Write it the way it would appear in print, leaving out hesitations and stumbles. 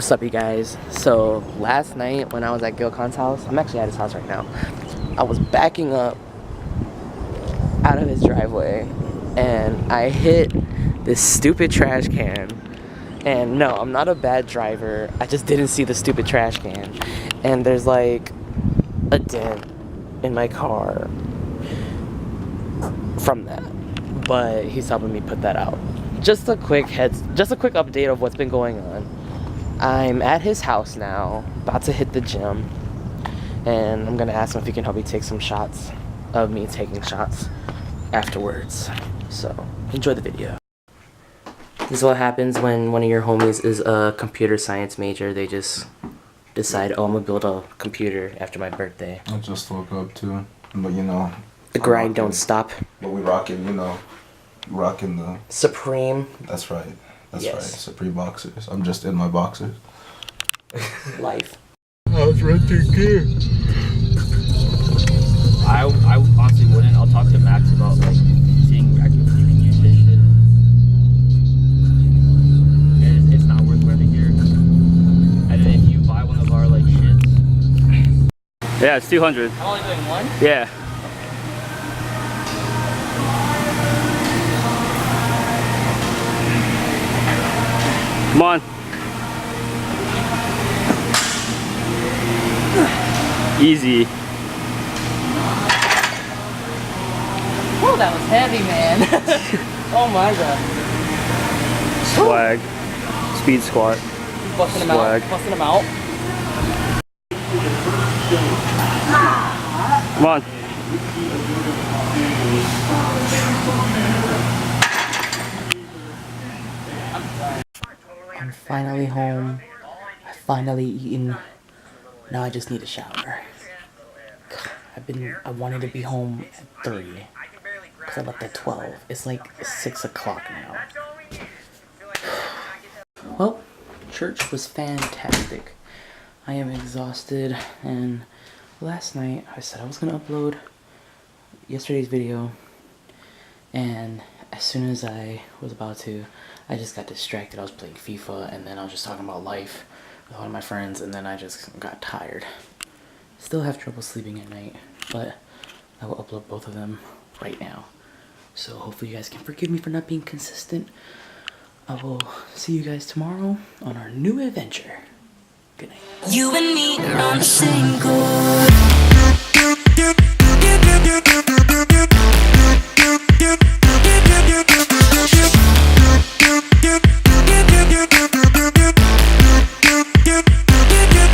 What's up, you guys? So last night when I was at Gil Khan's house, I'm actually at his house right now, I was backing up out of his driveway and I hit this stupid trash can. And no, I'm not a bad driver, I just didn't see the stupid trash can. And there's like a dent in my car from that, but he's helping me put that out. Just a quick update of what's been going on. I'm at his house now, about to hit the gym, and I'm gonna ask him if he can help me take some shots of me taking shots afterwards. So, enjoy the video. This is what happens when one of your homies is a computer science major. They just decide, oh, I'm gonna build a computer after my birthday. I just woke up too, but you know, the grind don't stop. But we rocking, you know, rocking the Supreme. That's right. That's yes. Right. Supreme boxers. I'm just in my boxers. Life. How's renting gear? I honestly wouldn't. I'll talk to Max about like seeing if you can use this shit. It's not worth renting gear. And then if you buy one of our like shits. Yeah, it's 200. I'm only doing one? Yeah. Come on. Easy. Oh, that was heavy, man. Oh my god. Swag. Speed squat. Busting him out. Busting him out. Come on. I'm finally home. I finally eaten. Now I just need a shower. I wanted to be home at 3 because I left at 12. It's like 6 o'clock now. Well, church was fantastic. I am exhausted, and last night I said I was gonna upload yesterday's video, and as soon as I was about to, I just got distracted. I was playing FIFA, and then I was just talking about life with one of my friends, and then I just got tired. Still have trouble sleeping at night, but I will upload both of them right now. So hopefully you guys can forgive me for not being consistent. I will see you guys tomorrow on our new adventure. Good night. You and me are on the same course.